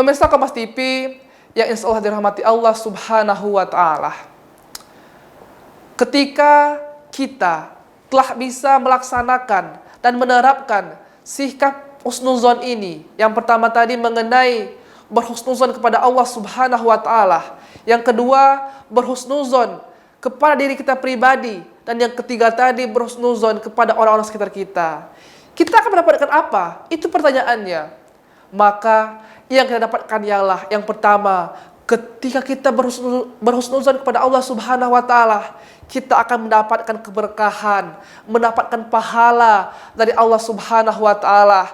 Pemirsa Kompas TV yang insya Allah dirahmati Allah Subhanahu wa Ta'ala. Ketika kita telah bisa melaksanakan dan menerapkan sikap husnuzon ini, yang pertama tadi mengenai berhusnuzon kepada Allah Subhanahu wa Ta'ala, yang kedua berhusnuzon kepada diri kita pribadi, dan yang ketiga tadi berhusnuzon kepada orang-orang sekitar kita. Kita akan mendapatkan apa? Itu pertanyaannya. Maka yang kita dapatkan ialah yang pertama, ketika kita berhusnuzon kepada Allah Subhanahu wa Ta'ala, kita akan mendapatkan keberkahan, mendapatkan pahala dari Allah Subhanahu wa Ta'ala.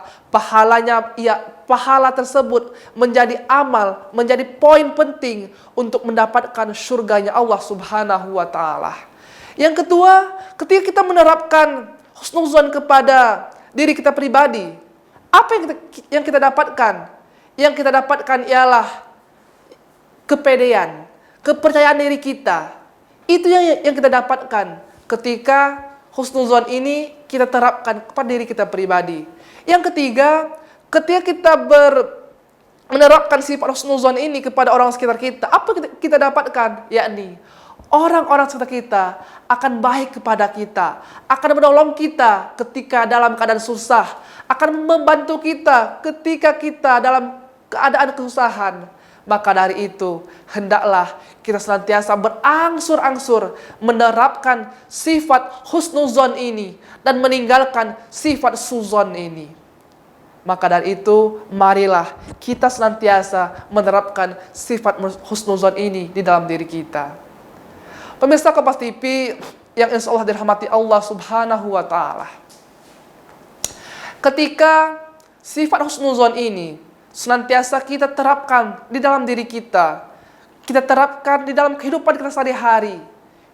Pahala tersebut menjadi amal, menjadi poin penting untuk mendapatkan surganya Allah Subhanahu wa Ta'ala. Yang kedua, ketika kita menerapkan husnuzon kepada diri kita pribadi, apa yang kita dapatkan? Yang kita dapatkan ialah kepedean, kepercayaan diri kita. Itu yang kita dapatkan ketika husnuzon ini kita terapkan kepada diri kita pribadi. Yang ketiga, ketika kita menerapkan sifat husnuzon ini kepada orang sekitar kita, apa kita dapatkan? Yakni orang-orang sekitar kita akan baik kepada kita, akan menolong kita ketika dalam keadaan susah, akan membantu kita ketika kita dalam keadaan kesusahan. Maka dari itu, hendaklah kita senantiasa berangsur-angsur menerapkan sifat husnuzon ini dan meninggalkan sifat suzon ini. Maka dari itu, marilah kita senantiasa menerapkan sifat husnuzon ini di dalam diri kita. Pemirsa Kompas TV yang insya Allah dirahmati Allah Subhanahu wa Ta'ala. Ketika sifat husnuzon ini senantiasa kita terapkan di dalam diri kita terapkan di dalam kehidupan kita sehari-hari,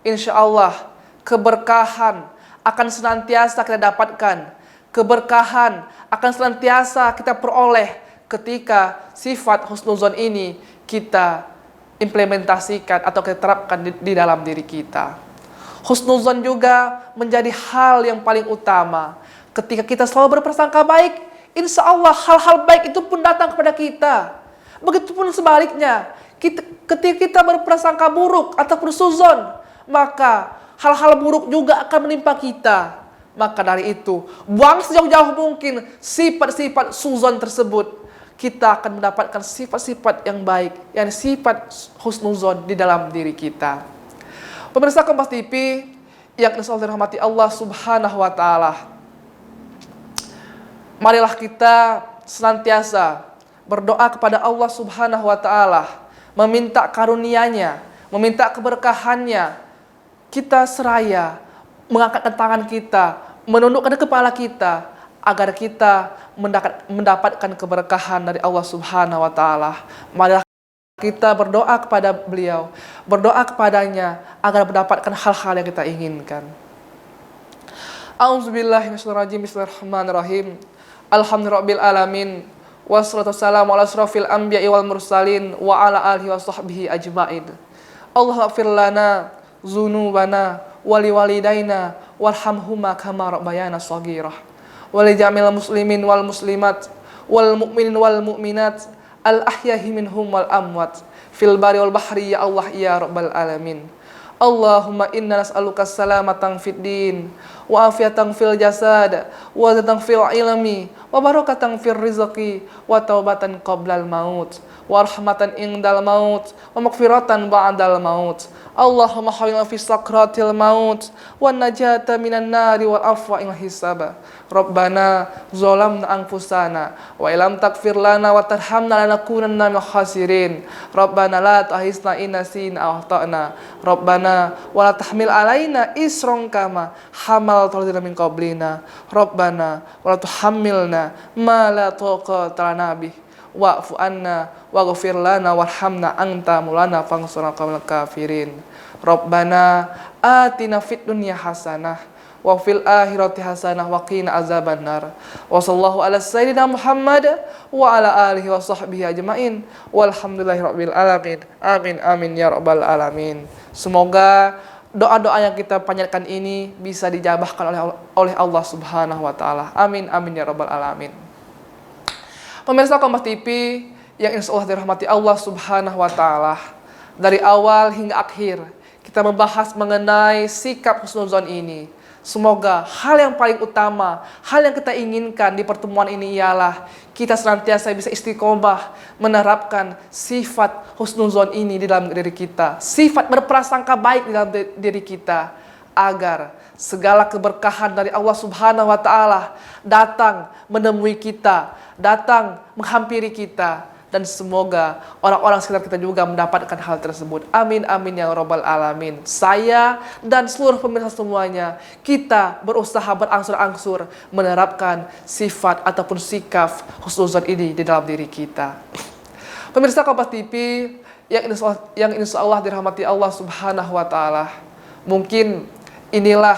insya Allah keberkahan akan senantiasa kita dapatkan. Keberkahan akan senantiasa kita peroleh ketika sifat husnuzon ini kita implementasikan atau kita terapkan di dalam diri kita. Husnuzon juga menjadi hal yang paling utama. Ketika kita selalu berprasangka baik, insya Allah hal-hal baik itu pun datang kepada kita. Begitupun sebaliknya, ketika kita berprasangka buruk ataupun suzon, maka hal-hal buruk juga akan menimpa kita. Maka dari itu, buang sejauh-jauh mungkin sifat-sifat suzon tersebut. Kita akan mendapatkan sifat-sifat yang baik, yang sifat husnuzon di dalam diri kita. Pemirsa Kompas TV yang insya Allah dirahmati Allah Subhanahu wa Ta'ala. Marilah kita senantiasa berdoa kepada Allah Subhanahu wa Ta'ala, meminta karunia-Nya, meminta keberkahannya. Kita seraya mengangkatkan tangan kita, menundukkan kepala kita, agar kita mendapatkan keberkahan dari Allah Subhanahu wa Ta'ala. Marilah kita berdoa kepada beliau, berdoa kepadanya agar mendapatkan hal-hal yang kita inginkan. A'udzubillahi minasyaitonir rajim. Bismillahirrahmanirrahim. Alhamdulillahirabbil alamin. Wassalatu wassalamu ala asrofil anbiya'i wal mursalin wa ala alihi wa sahbihi ajmain. Allahumma ighfir lana dzunubana wa liwalidayna warhamhuma kama rabbayana shaghira. Wa li jami'il muslimin wal muslimat wal mu'minin wal mu'minat al ahyahi minhum wal amwat fil bari wal bahri ya Allah ya rabbal alamin. Allahumma inna nas'aluka salamatan fid din wa afiatan fil jasad wa zatan fil ilmi wa barakatan fil rizqi wa taubatan qablal maut wa rahmatan indal maut wa maghfiratan ba'dal maut. Allahumma hawilna fi sakratil maut wa najata minan nari wal afwa il hisab. Rabbana zalamna anfusana wa ilam taghfir lana wa tarhamna lanakunanna minal khasirin. Rabbana la tu'akhizna in nasina aw akhtana. Rabbana wa la tahmil alaina isran kama hamaltahu 'alal ladzina min qablina. Rabbana wa la tuhammilna ma la taqata lana bih. Wa'fu anna waghfir lana warhamna anta maulana fansurna qawmal kafirin. Rabbana atina fid dunya hasanah wa fil akhirati hasanah wa qina azabannar. Wa sallallahu ala sayyidina Muhammad wa ala alihi wa sahbihi ajmain. Walhamdulillahirabbil alamin. Amin amin ya rabbal alamin. Semoga doa-doa yang kita panjatkan ini bisa dijabahkan oleh Allah Subhanahu wa Ta'ala. Amin amin ya rabbal alamin. Pemirsa Kompas TV yang insya Allah dirahmati Allah Subhanahu wa Ta'ala. Dari awal hingga akhir, kita membahas mengenai sikap husnuzon ini. Semoga hal yang paling utama, hal yang kita inginkan di pertemuan ini ialah kita senantiasa bisa istiqomah menerapkan sifat husnuzon ini di dalam diri kita. Sifat berprasangka baik di dalam diri kita. Agar segala keberkahan dari Allah Subhanahu wa Ta'ala datang menemui kita, datang menghampiri kita. Dan semoga orang-orang sekitar kita juga mendapatkan hal tersebut. Amin, amin ya rabbal alamin. Saya dan seluruh pemirsa semuanya, kita berusaha berangsur-angsur menerapkan sifat ataupun sikap husnuzon ini di dalam diri kita. Pemirsa Kompas TV yang insya Allah dirahmati Allah Subhanahu wa Ta'ala. Mungkin inilah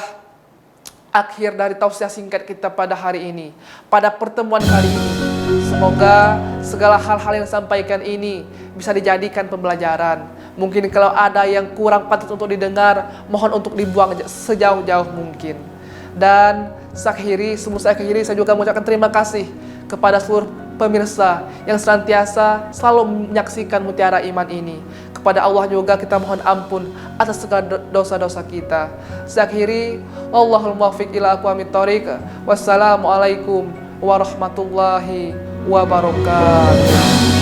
akhir dari tausiah singkat kita pada hari ini, pada pertemuan kali ini. Semoga segala hal-hal yang disampaikan ini bisa dijadikan pembelajaran. Mungkin kalau ada yang kurang patut untuk didengar, mohon untuk dibuang sejauh-jauh mungkin. Dan saya akhiri, saya juga mengucapkan terima kasih kepada seluruh pemirsa yang senantiasa selalu menyaksikan Mutiara Iman ini. Kepada Allah juga kita mohon ampun atas segala dosa-dosa kita. Saya akhiri, wallahul muwaffiq ila aqwamit thoriq. Wassalamualaikum warahmatullahi wabarakatuh.